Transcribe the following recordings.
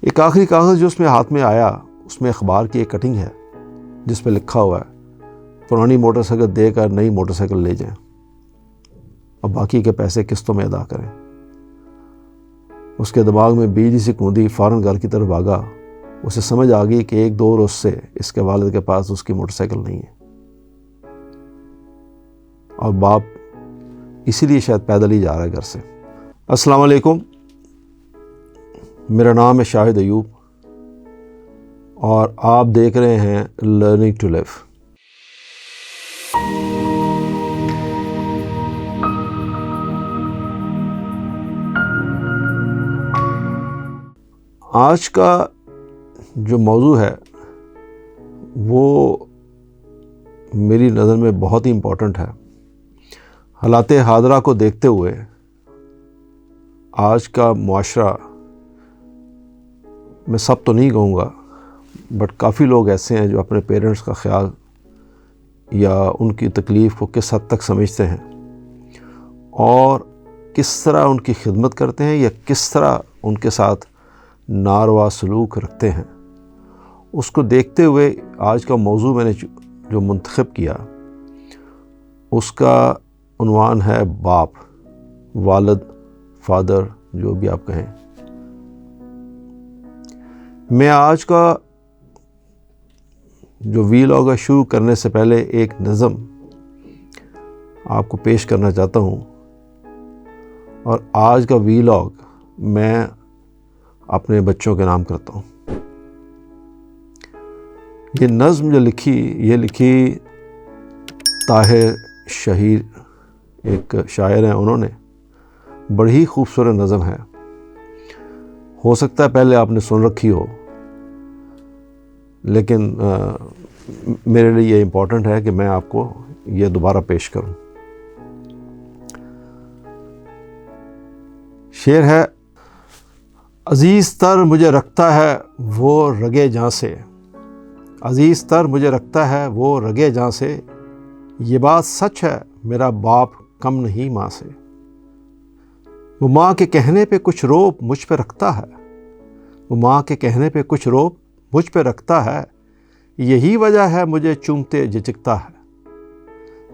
ایک آخری کاغذ جو اس میں ہاتھ میں آیا اس میں اخبار کی ایک کٹنگ ہے جس پہ لکھا ہوا ہے پرانی موٹر سائیکل دے کر نئی موٹر سائیکل لے جائیں اور باقی کے پیسے قسطوں میں ادا کریں۔ اس کے دماغ میں بجلی سی کوندی، فوراً گھر کی طرف بھاگا۔ اسے سمجھ آ گئی کہ 1-2 روز سے اس کے والد کے پاس اس کی موٹر سائیکل نہیں ہے، اور باپ اسی لیے شاید پیدل ہی جا رہا ہے گھر سے۔ السلام علیکم، میرا نام ہے شاہد ایوب اور آپ دیکھ رہے ہیں لرننگ ٹو لیو۔ آج کا جو موضوع ہے وہ میری نظر میں بہت ہی امپورٹنٹ ہے۔ حالات حاضرہ کو دیکھتے ہوئے آج کا معاشرہ، میں سب تو نہیں کہوں گا بٹ کافی لوگ ایسے ہیں جو اپنے پیرنٹس کا خیال یا ان کی تکلیف کو کس حد تک سمجھتے ہیں اور کس طرح ان کی خدمت کرتے ہیں یا کس طرح ان کے ساتھ ناروا سلوک رکھتے ہیں، اس کو دیکھتے ہوئے آج کا موضوع میں نے جو منتخب کیا اس کا عنوان ہے باپ، والد، فادر، جو بھی آپ کہیں۔ میں آج کا جو ویلاگ ہے شروع کرنے سے پہلے ایک نظم آپ کو پیش کرنا چاہتا ہوں، اور آج کا ویلاگ میں اپنے بچوں کے نام کرتا ہوں۔ یہ نظم جو لکھی طاہر شہیر ایک شاعر ہیں، انہوں نے بڑی ہی خوبصورت نظم ہے۔ ہو سکتا ہے پہلے آپ نے سن رکھی ہو، لیکن میرے لیے یہ امپورٹنٹ ہے کہ میں آپ کو یہ دوبارہ پیش کروں۔ شعر ہے: عزیز تر مجھے رکھتا ہے وہ رگے جاں سے، عزیز تر مجھے رکھتا ہے وہ رگے جاں سے، یہ بات سچ ہے میرا باپ کم نہیں ماں سے، وہ ماں کے کہنے پہ کچھ روب مجھ پہ رکھتا ہے، وہ ماں کے کہنے پہ کچھ روب مجھ پہ رکھتا ہے، یہی وجہ ہے مجھے چومتے جھجکتا ہے،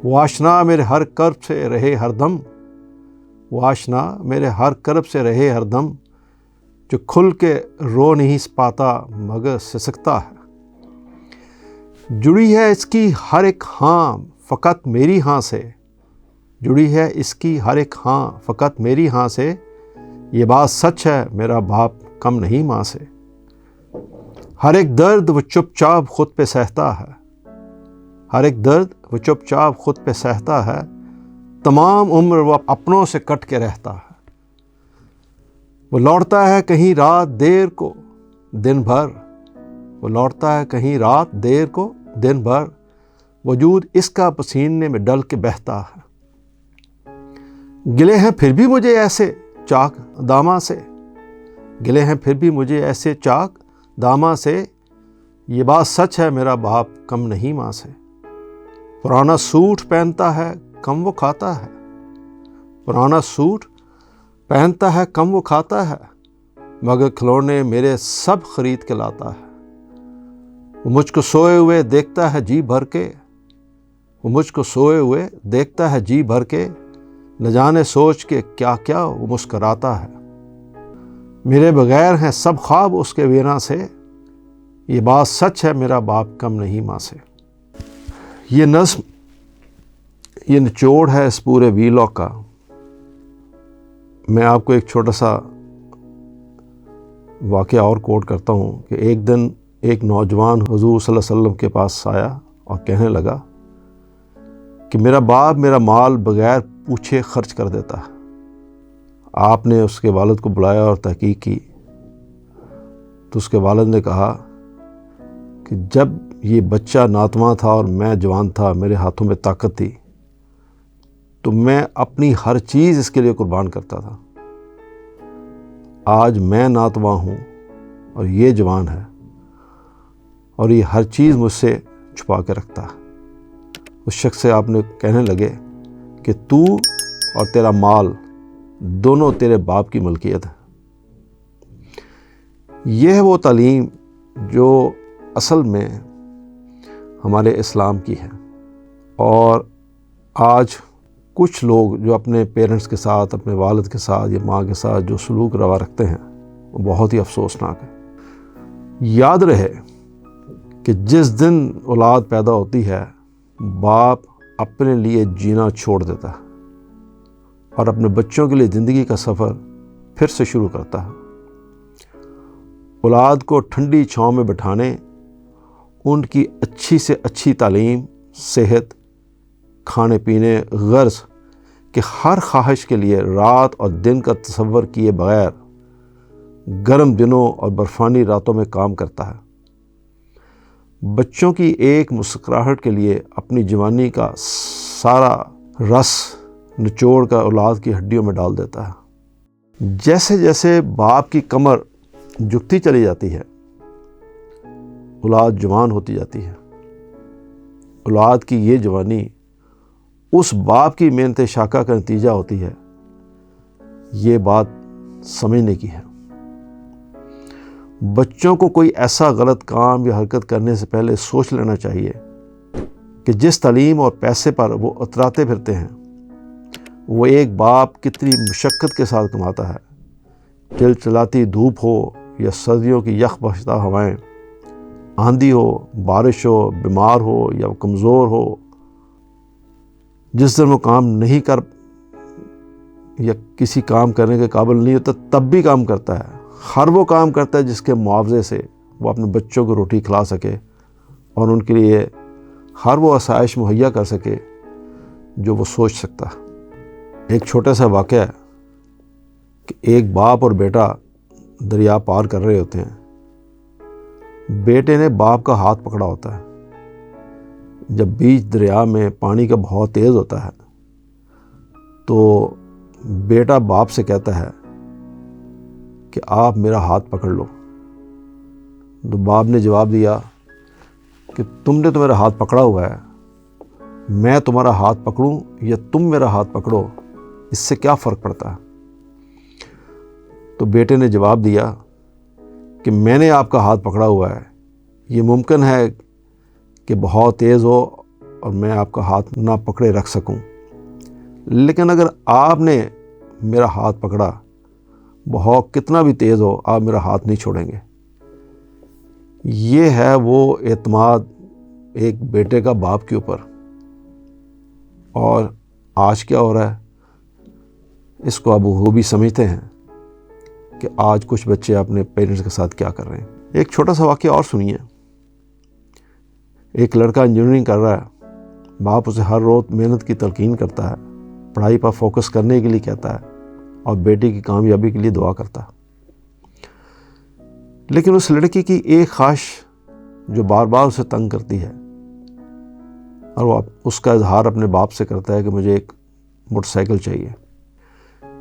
وہ آشنا میرے ہر کرب سے رہے ہر دم، وہ آشنا میرے ہر کرب سے رہے ہر دم، جو کھل کے رو نہیں پاتا مگر سسکتا ہے، جڑی ہے اس کی ہر ایک ہاں فقط میری ہاں سے، جڑی ہے اس کی ہر ایک ہاں فقط میری ہاں سے، یہ بات سچ ہے میرا باپ کم نہیں ماں سے، ہر ایک درد وہ چپ چاپ خود پہ سہتا ہے، ہر ایک درد وہ چپ چاپ خود پہ سہتا ہے، تمام عمر وہ اپنوں سے کٹ کے رہتا ہے، وہ لوٹتا ہے کہیں رات دیر کو دن بھر، وہ لوٹتا ہے کہیں رات دیر کو دن بھر، وجود اس کا پسینے میں ڈل کے بہتا ہے، گلے ہیں پھر بھی مجھے ایسے چاک داماں سے، گلے ہیں پھر بھی مجھے ایسے چاک داماں سے، یہ بات سچ ہے میرا باپ کم نہیں ماں سے، پرانا سوٹ پہنتا ہے کم وہ کھاتا ہے، پرانا سوٹ پہنتا ہے کم وہ کھاتا ہے، مگر کھلونے میرے سب خرید کے لاتا ہے، وہ مجھ کو سوئے ہوئے دیکھتا ہے جی بھر کے، وہ مجھ کو سوئے ہوئے دیکھتا ہے جی بھر کے، نہ جانے سوچ کے کیا کیا وہ مسکراتا ہے، میرے بغیر ہیں سب خواب اس کے ویراں سے، یہ بات سچ ہے میرا باپ کم نہیں ماں سے۔ یہ نظم، یہ نچوڑ ہے اس پورے ویلاگ کا۔ میں آپ کو ایک چھوٹا سا واقعہ اور کوٹ کرتا ہوں کہ ایک دن ایک نوجوان حضور صلی اللہ علیہ وسلم کے پاس آیا اور کہنے لگا کہ میرا باپ میرا مال بغیر پوچھے خرچ کر دیتا ہے۔ آپ نے اس کے والد کو بلایا اور تحقیق کی تو اس کے والد نے کہا کہ جب یہ بچہ ناتواں تھا اور میں جوان تھا، میرے ہاتھوں میں طاقت تھی، تو میں اپنی ہر چیز اس کے لیے قربان کرتا تھا۔ آج میں ناتواں ہوں اور یہ جوان ہے اور یہ ہر چیز مجھ سے چھپا کے رکھتا ہے۔ اس شخص سے آپ نے کہنے لگے کہ تو اور تیرا مال دونوں تیرے باپ کی ملکیت ہے۔ یہ ہے وہ تعلیم جو اصل میں ہمارے اسلام کی ہے. اور آج کچھ لوگ جو اپنے پیرنٹس کے ساتھ، اپنے والد کے ساتھ یا ماں کے ساتھ جو سلوک روا رکھتے ہیں وہ بہت ہی افسوسناک ہے. یاد رہے کہ جس دن اولاد پیدا ہوتی ہے باپ اپنے لیے جینا چھوڑ دیتا ہے اور اپنے بچوں کے لیے زندگی کا سفر پھر سے شروع کرتا ہے. اولاد کو ٹھنڈی چھاؤں میں بٹھانے، ان کی اچھی سے اچھی تعلیم، صحت، کھانے پینے، غرض کہ ہر خواہش کے لیے رات اور دن کا تصور کیے بغیر گرم دنوں اور برفانی راتوں میں کام کرتا ہے. بچوں کی ایک مسکراہٹ کے لیے اپنی جوانی کا سارا رس نچوڑ کر اولاد کی ہڈیوں میں ڈال دیتا ہے. جیسے جیسے باپ کی کمر جھکتی چلی جاتی ہے اولاد جوان ہوتی جاتی ہے. اولاد کی یہ جوانی اس باپ کی محنت شاقہ کا نتیجہ ہوتی ہے. یہ بات سمجھنے کی ہے. بچوں کو کوئی ایسا غلط کام یا حرکت کرنے سے پہلے سوچ لینا چاہیے کہ جس تعلیم اور پیسے پر وہ اتراتے پھرتے ہیں وہ ایک باپ کتنی مشقت کے ساتھ کماتا ہے. چلچلاتی دھوپ ہو یا سردیوں کی یخ بہشتہ ہوائیں، آندھی ہو، بارش ہو، بیمار ہو یا کمزور ہو، جس دن وہ کام نہیں کر یا کسی کام کرنے کے قابل نہیں ہوتا تب بھی کام کرتا ہے. ہر وہ کام کرتا ہے جس کے معاوضے سے وہ اپنے بچوں کو روٹی کھلا سکے اور ان کے لیے ہر وہ آسائش مہیا کر سکے جو وہ سوچ سکتا. ایک چھوٹا سا واقعہ ہے کہ ایک باپ اور بیٹا دریا پار کر رہے ہوتے ہیں. بیٹے نے باپ کا ہاتھ پکڑا ہوتا ہے. جب بیچ دریا میں پانی کا بہت تیز ہوتا ہے تو بیٹا باپ سے کہتا ہے کہ آپ میرا ہاتھ پکڑ لو. تو باپ نے جواب دیا کہ تم نے تو میرا ہاتھ پکڑا ہوا ہے، میں تمہارا ہاتھ پکڑوں یا تم میرا ہاتھ پکڑو، اس سے کیا فرق پڑتا ہے؟ تو بیٹے نے جواب دیا کہ میں نے آپ کا ہاتھ پکڑا ہوا ہے، یہ ممکن ہے کہ بہت تیز ہو اور میں آپ کا ہاتھ نہ پکڑے رکھ سکوں، لیکن اگر آپ نے میرا ہاتھ پکڑا، بہت کتنا بھی تیز ہو، آپ میرا ہاتھ نہیں چھوڑیں گے. یہ ہے وہ اعتماد ایک بیٹے کا باپ کے اوپر. اور آج کیا ہو رہا ہے اس کو اب وہ بھی سمجھتے ہیں کہ آج کچھ بچے اپنے پیرنٹس کے ساتھ کیا کر رہے ہیں. ایک چھوٹا سا واقعہ اور سنیے. ایک لڑکا انجینئرنگ کر رہا ہے، باپ اسے ہر روز محنت کی تلقین کرتا ہے، پڑھائی پر فوکس کرنے کے لیے کہتا ہے اور بیٹے کی کامیابی کے لیے دعا کرتا ہے. لیکن اس لڑکی کی ایک خواہش جو بار بار اسے تنگ کرتی ہے اور وہ اس کا اظہار اپنے باپ سے کرتا ہے کہ مجھے ایک موٹر سائیکل چاہیے،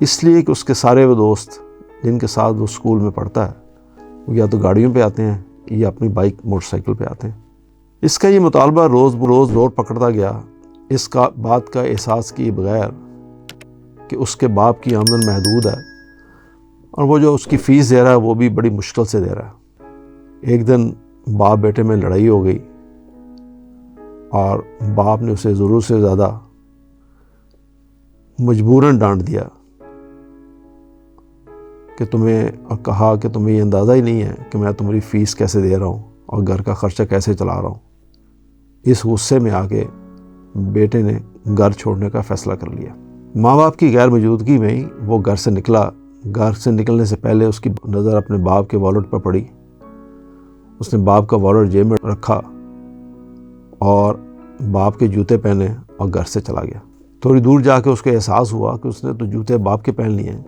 اس لیے کہ اس کے سارے وہ دوست جن کے ساتھ وہ اسکول میں پڑھتا ہے وہ یا تو گاڑیوں پہ آتے ہیں یا اپنی بائک موٹر سائیکل پہ آتے ہیں. اس کا یہ مطالبہ روز بروز زور پکڑتا گیا، اس کا بات کا احساس کیے بغیر کہ اس کے باپ کی آمدن محدود ہے اور وہ جو اس کی فیس دے رہا ہے وہ بھی بڑی مشکل سے دے رہا ہے. ایک دن باپ بیٹے میں لڑائی ہو گئی اور باپ نے اسے ضرورت سے زیادہ مجبوراً ڈانٹ دیا کہ اور کہا کہ تمہیں یہ اندازہ ہی نہیں ہے کہ میں تمہاری فیس کیسے دے رہا ہوں اور گھر کا خرچہ کیسے چلا رہا ہوں. اس غصے میں آ کے بیٹے نے گھر چھوڑنے کا فیصلہ کر لیا. ماں باپ کی غیر موجودگی میں ہی وہ گھر سے نکلا. گھر سے نکلنے سے پہلے اس کی نظر اپنے باپ کے والٹ پر پڑی. اس نے باپ کا والٹ جیب میں رکھا اور باپ کے جوتے پہنے اور گھر سے چلا گیا. تھوڑی دور جا کے اس کو احساس ہوا کہ اس نے تو جوتے باپ کے پہن لیے ہیں.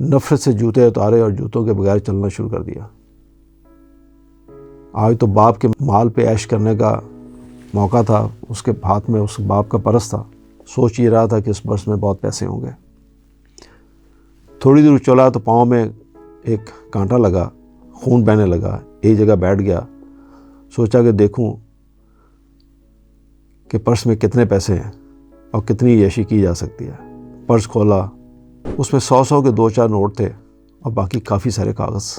نفرت سے جوتے اتارے اور جوتوں کے بغیر چلنا شروع کر دیا. آج تو باپ کے مال پہ عیش کرنے کا موقع تھا. اس کے ہاتھ میں اس باپ کا پرس تھا. سوچ یہ رہا تھا کہ اس پرس میں بہت پیسے ہوں گے. تھوڑی دور چلا تو پاؤں میں ایک کانٹا لگا، خون بہنے لگا. ایک جگہ بیٹھ گیا. سوچا کہ دیکھوں کہ پرس میں کتنے پیسے ہیں اور کتنی عیشی کی جا سکتی ہے. پرس کھولا، اس میں 100 کے 2-4 نوٹ تھے اور باقی کافی سارے کاغذ.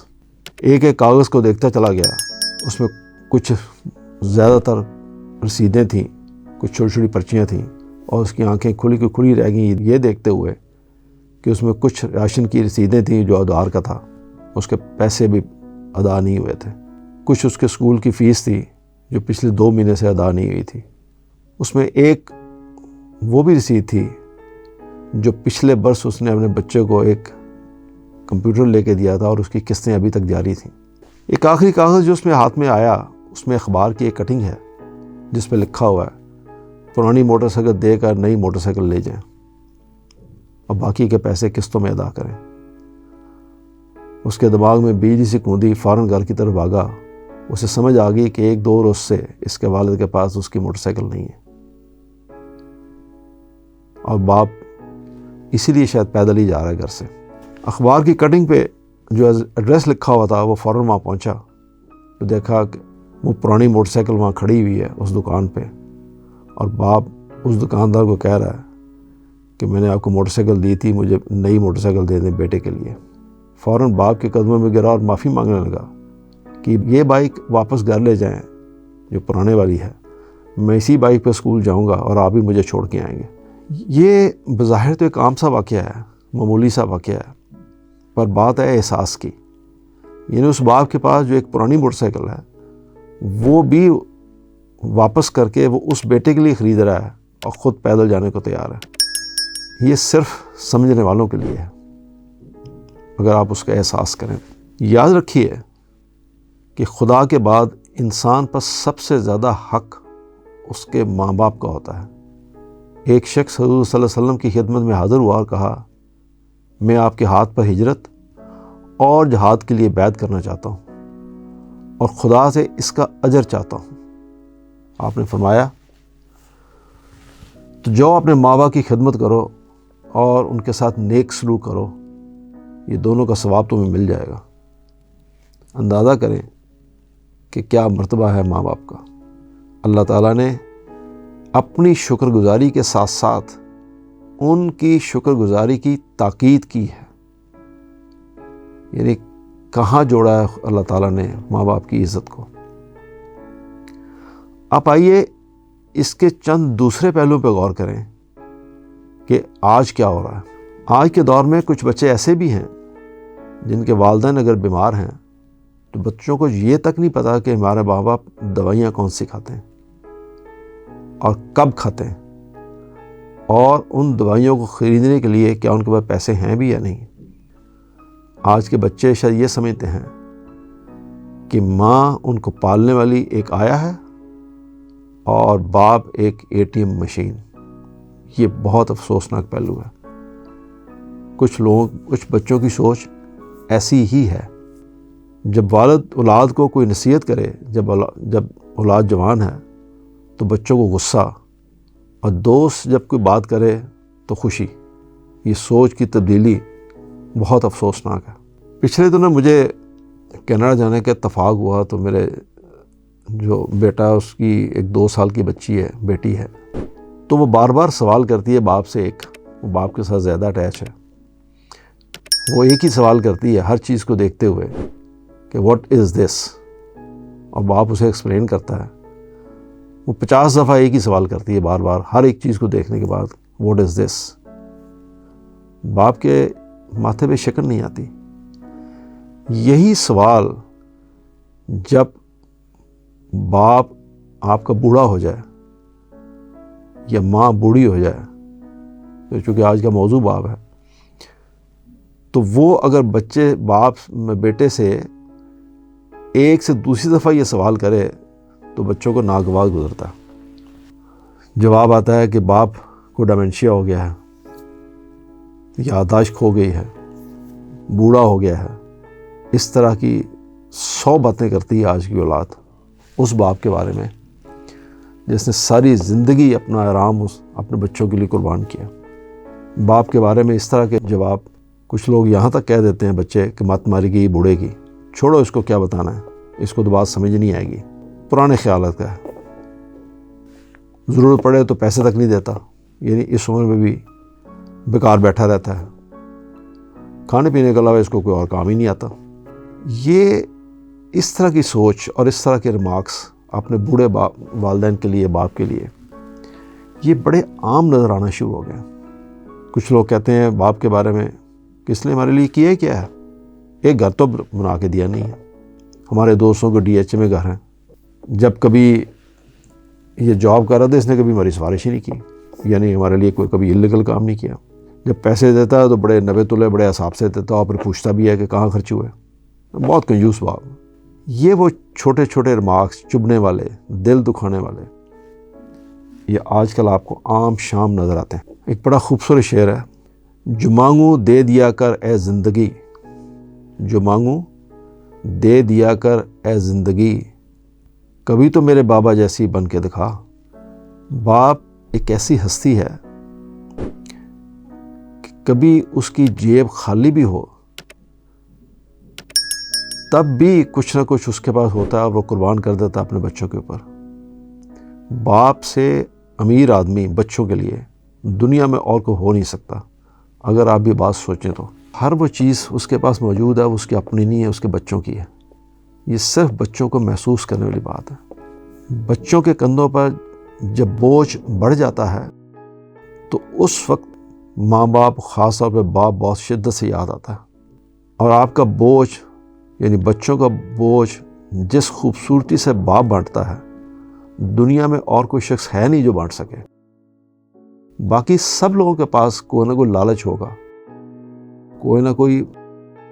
ایک ایک کاغذ کو دیکھتا چلا گیا. اس میں کچھ زیادہ تر رسیدیں تھیں, کچھ چھوٹی چھوٹی پرچیاں تھیں, اور اس کی آنکھیں کھلی کی کھلی رہ گئیں یہ دیکھتے ہوئے کہ اس میں کچھ راشن کی رسیدیں تھیں جو ادوار کا تھا, اس کے پیسے بھی ادا نہیں ہوئے تھے. کچھ اس کے اسکول کی فیس تھی جو پچھلے 2 مہینے سے ادا نہیں ہوئی تھی. اس میں ایک وہ بھی رسید تھی جو پچھلے برس اس نے اپنے بچے کو ایک کمپیوٹر لے کے دیا تھا اور اس کی قسطیں ابھی تک جاری تھیں. ایک آخری کاغذ جو اس میں ہاتھ میں آیا, اس میں اخبار کی ایک کٹنگ ہے جس پہ لکھا ہوا ہے پرانی موٹر سائیکل دے کر نئی موٹر سائیکل لے جائیں اور باقی کے پیسے قسطوں میں ادا کریں. اس کے دماغ میں بجلی سی کوندی, فوراً گھر کی طرف بھاگا. اسے سمجھ آ گئی کہ 1-2 روز سے اس کے والد کے پاس اس کی موٹر سائیکل نہیں ہے, اور باپ اسی لیے شاید پیدل ہی جا رہا ہے گھر سے. اخبار کی کٹنگ پہ جو ایڈریس لکھا ہوا تھا وہ فوراً وہاں پہنچا تو دیکھا کہ وہ پرانی موٹر سائیکل وہاں کھڑی ہوئی ہے اس دکان پہ, اور باپ اس دکاندار کو کہہ رہا ہے کہ میں نے آپ کو موٹر سائیکل دی تھی, مجھے نئی موٹر سائیکل دے دیں بیٹے کے لیے. فوراً باپ کے قدموں میں گرا اور معافی مانگنے لگا کہ یہ بائک واپس گھر لے جائیں جو پرانے والی ہے, میں اسی بائک پہ اسکول جاؤں گا اور آپ ہی مجھے چھوڑ کے آئیں گے. یہ بظاہر تو ایک عام سا واقعہ ہے, معمولی سا واقعہ ہے, پر بات ہے احساس کی. یعنی اس باپ کے پاس جو ایک پرانی موٹر سائیکل ہے وہ بھی واپس کر کے وہ اس بیٹے کے لیے خرید رہا ہے اور خود پیدل جانے کو تیار ہے. یہ صرف سمجھنے والوں کے لیے ہے اگر آپ اس کا احساس کریں. یاد رکھیے کہ خدا کے بعد انسان پر سب سے زیادہ حق اس کے ماں باپ کا ہوتا ہے. ایک شخص حضور صلی اللہ علیہ وسلم کی خدمت میں حاضر ہوا اور کہا, میں آپ کے ہاتھ پر ہجرت اور جہاد کے لیے بیعت کرنا چاہتا ہوں اور خدا سے اس کا اجر چاہتا ہوں. آپ نے فرمایا, تو جو اپنے ماں باپ کی خدمت کرو اور ان کے ساتھ نیک سلوک کرو, یہ دونوں کا ثواب تمہیں مل جائے گا. اندازہ کریں کہ کیا مرتبہ ہے ماں باپ کا. اللہ تعالیٰ نے اپنی شکر گزاری کے ساتھ ساتھ ان کی شکر گزاری کی تاکید کی ہے. یعنی کہاں جوڑا ہے اللہ تعالیٰ نے ماں باپ کی عزت کو. آپ آئیے اس کے چند دوسرے پہلوؤں پہ غور کریں کہ آج کیا ہو رہا ہے. آج کے دور میں کچھ بچے ایسے بھی ہیں جن کے والدین اگر بیمار ہیں تو بچوں کو یہ تک نہیں پتا کہ ہمارے ماں باپ دوائیاں کون سی کھاتے ہیں اور کب کھاتے ہیں, اور ان دوائیوں کو خریدنے کے لیے کیا ان کے پاس پیسے ہیں بھی یا نہیں. آج کے بچے شاید یہ سمجھتے ہیں کہ ماں ان کو پالنے والی ایک آیا ہے اور باپ ایک ATM مشین. یہ بہت افسوسناک پہلو ہے. کچھ بچوں کی سوچ ایسی ہی ہے. جب والد اولاد کو کوئی نصیحت کرے, جب اولاد جوان ہے تو بچوں کو غصہ, اور دوست جب کوئی بات کرے تو خوشی. یہ سوچ کی تبدیلی بہت افسوسناک ہے. پچھلے دنوں مجھے کینیڈا جانے کا اتفاق ہوا تو میرے جو بیٹا, اس کی ایک 2 سال کی بچی ہے, بیٹی ہے, تو وہ بار بار سوال کرتی ہے باپ سے. وہ باپ کے ساتھ زیادہ اٹیچ ہے. وہ ایک ہی سوال کرتی ہے ہر چیز کو دیکھتے ہوئے کہ واٹ از دس, اور باپ اسے ایکسپلین کرتا ہے. وہ 50 دفعہ ایک ہی سوال کرتی ہے بار بار ہر ایک چیز کو دیکھنے کے بعد, واٹ از دس. باپ کے ماتھے پہ شکن نہیں آتی. یہی سوال جب باپ آپ کا بوڑھا ہو جائے یا ماں بوڑھی ہو جائے, تو چونکہ آج کا موضوع باپ ہے, تو وہ اگر بچے باپ بیٹے سے ایک سے دوسری دفعہ یہ سوال کرے تو بچوں کو ناگوار گزرتا ہے. جواب آتا ہے کہ باپ کو ڈیمنشیا ہو گیا ہے, یادداشت کھو گئی ہے, بوڑھا ہو گیا ہے. اس طرح کی 100 باتیں کرتی ہے آج کی اولاد اس باپ کے بارے میں جس نے ساری زندگی اپنا آرام اپنے بچوں کے لیے قربان کیا. باپ کے بارے میں اس طرح کے جواب کچھ لوگ یہاں تک کہہ دیتے ہیں بچے کہ مت ماری گئی بوڑھے کی, چھوڑو اس کو کیا بتانا ہے, اس کو تو بات سمجھ نہیں آئے گی. پرانے خیالات کا ہے. ضرورت پڑے تو پیسے تک نہیں دیتا, یعنی اس عمر میں بھی بیکار بیٹھا رہتا ہے. کھانے پینے کے علاوہ اس کو کوئی اور کام ہی نہیں آتا. یہ اس طرح کی سوچ اور اس طرح کے ریمارکس اپنے بوڑھے والدین کے لیے، باپ کے لیے، یہ بڑے عام نظر آنا شروع ہو گئے۔ کچھ لوگ کہتے ہیں باپ کے بارے میں کہ اس نے ہمارے لیے کیا ہے، ایک گھر تو بنا کے دیا نہیں ہے۔ ہمارے دوستوں کو ڈی ایچ اے میں گھر ہیں، جب کبھی یہ جاب کر رہا تھا اس نے کبھی ہماری سفارش ہی نہیں کی، یعنی ہمارے لیے کوئی کبھی انلیگل کام نہیں کیا۔ جب پیسے دیتا ہے تو بڑے نبے تلے بڑے حساب سے دیتا ہے، اور پھر پوچھتا بھی ہے کہ کہاں خرچ ہوئے۔ بہت کنجوس باپ۔ یہ وہ چھوٹے چھوٹے ریمارکس چبھنے والے، دل دکھانے والے، یہ آج کل آپ کو عام شام نظر آتے ہیں۔ ایک بڑا خوبصورت شعر ہے، جو مانگوں دے دیا کر اے زندگی، جو مانگوں دے دیا کر اے زندگی، کبھی تو میرے بابا جیسی بن کے دکھا۔ باپ ایک ایسی ہستی ہے کہ کبھی اس کی جیب خالی بھی ہو تب بھی کچھ نہ کچھ اس کے پاس ہوتا ہے اور وہ قربان کر دیتا ہے اپنے بچوں کے اوپر۔ باپ سے امیر آدمی بچوں کے لیے دنیا میں اور کوئی ہو نہیں سکتا۔ اگر آپ بھی بات سوچیں تو ہر وہ چیز اس کے پاس موجود ہے، وہ اس کی اپنی نہیں ہے، اس کے بچوں کی ہے۔ یہ صرف بچوں کو محسوس کرنے والی بات ہے۔ بچوں کے کندھوں پر جب بوجھ بڑھ جاتا ہے تو اس وقت ماں باپ، خاص طور پہ باپ، بہت شدت سے یاد آتا ہے۔ اور آپ کا بوجھ، یعنی بچوں کا بوجھ جس خوبصورتی سے باپ بانٹتا ہے، دنیا میں اور کوئی شخص ہے نہیں جو بانٹ سکے۔ باقی سب لوگوں کے پاس کوئی نہ کوئی لالچ ہوگا، کوئی نہ کوئی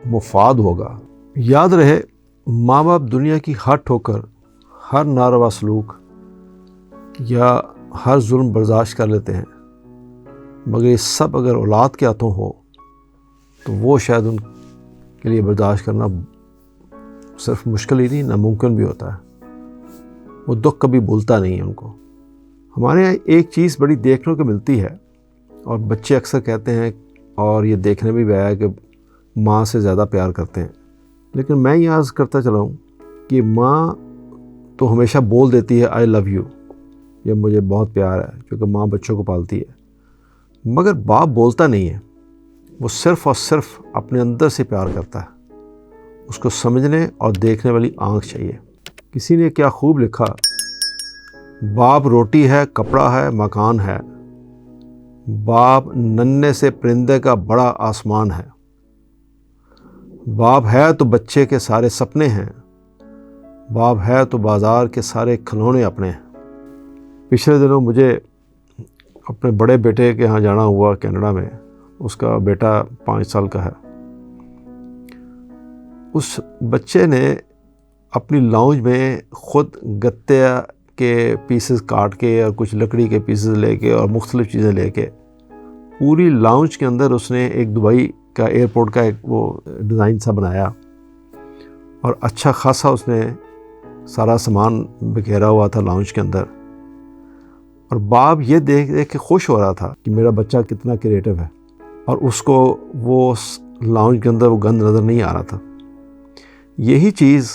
مفاد ہوگا۔ یاد رہے، ماں باپ دنیا کی ہر ٹھوکر، ہر ناروا سلوک یا ہر ظلم برداشت کر لیتے ہیں، مگر یہ سب اگر اولاد کے ہاتھوں ہو تو وہ شاید ان کے لیے برداشت کرنا صرف مشکل ہی نہیں، ناممکن بھی ہوتا ہے۔ وہ دکھ کبھی بھولتا نہیں ہے ان کو۔ ہمارے یہاں ایک چیز بڑی دیکھنے کو ملتی ہے، اور بچے اکثر کہتے ہیں، اور یہ دیکھنے میں بھی آیا کہ ماں سے زیادہ پیار کرتے ہیں، لیکن میں یہ عرض کرتا چلا ہوں کہ ماں تو ہمیشہ بول دیتی ہے آئی لو یو، یہ مجھے بہت پیار ہے، کیونکہ ماں بچوں کو پالتی ہے، مگر باپ بولتا نہیں ہے۔ وہ صرف اور صرف اپنے اندر سے پیار کرتا ہے۔ اس کو سمجھنے اور دیکھنے والی آنکھ چاہیے۔ کسی نے کیا خوب لکھا، باپ روٹی ہے، کپڑا ہے، مکان ہے، باپ ننھے سے پرندے کا بڑا آسمان ہے، باپ ہے تو بچے کے سارے سپنے ہیں، باپ ہے تو بازار کے سارے کھلونے اپنے ہیں۔ پچھلے دنوں مجھے اپنے بڑے بیٹے کے ہاں جانا ہوا کینیڈا میں۔ اس کا بیٹا 5 سال کا ہے۔ اس بچے نے اپنی لاؤنج میں خود گتے کے پیسز کاٹ کے اور کچھ لکڑی کے پیسز لے کے اور مختلف چیزیں لے کے پوری لاؤنج کے اندر اس نے ایک دبئی کا ایئرپورٹ کا ایک وہ ڈیزائن سا بنایا، اور اچھا خاصا اس نے سارا سامان بکھیرا ہوا تھا لاؤنج کے اندر۔ اور باپ یہ دیکھ دیکھ کے خوش ہو رہا تھا کہ میرا بچہ کتنا کریٹو ہے، اور اس کو وہ لاؤنج کے اندر وہ گند نظر نہیں آ رہا تھا۔ یہی چیز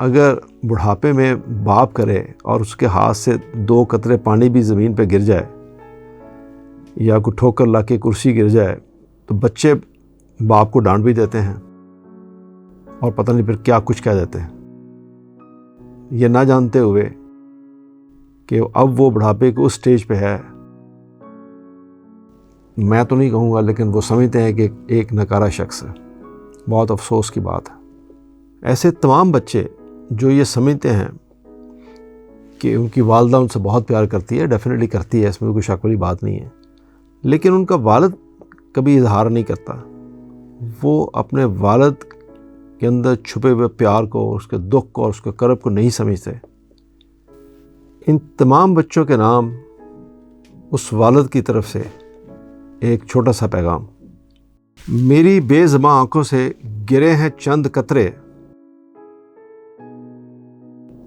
اگر بڑھاپے میں باپ کرے اور اس کے ہاتھ سے 2 قطرے پانی بھی زمین پہ گر جائے یا کوئی ٹھوکر لا کے کرسی گر جائے تو بچے باپ کو ڈانٹ بھی دیتے ہیں اور پتہ نہیں پھر کیا کچھ کہہ دیتے ہیں، یہ نہ جانتے ہوئے کہ اب وہ بڑھاپے کے اس سٹیج پہ ہے۔ میں تو نہیں کہوں گا، لیکن وہ سمجھتے ہیں کہ ایک نکارا شخص ہے۔ بہت افسوس کی بات ہے۔ ایسے تمام بچے جو یہ سمجھتے ہیں کہ ان کی والدہ ان سے بہت پیار کرتی ہے، ڈیفینیٹلی کرتی ہے، اس میں کوئی شک والی بات نہیں ہے، لیکن ان کا والد کبھی اظہار نہیں کرتا۔ وہ اپنے والد کے اندر چھپے ہوئے پیار کو، اس کے دکھ کو اور اس کے کرب کو نہیں سمجھتے۔ ان تمام بچوں کے نام اس والد کی طرف سے ایک چھوٹا سا پیغام: میری بے زباں آنکھوں سے گرے ہیں چند قطرے،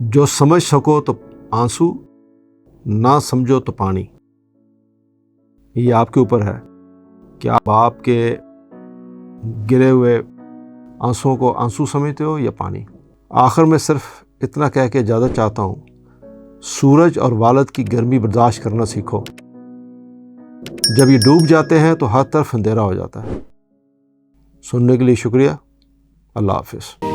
جو سمجھ سکو تو آنسو، نہ سمجھو تو پانی۔ یہ آپ کے اوپر ہے کہ آپ باپ کے گرے ہوئے آنسوؤں کو آنسو سمجھتے ہو یا پانی۔ آخر میں صرف اتنا کہہ کے اجازت چاہتا ہوں، سورج اور والد کی گرمی برداشت کرنا سیکھو۔ جب یہ ڈوب جاتے ہیں تو ہر طرف اندھیرا ہو جاتا ہے۔ سننے کے لیے شکریہ۔ اللہ حافظ.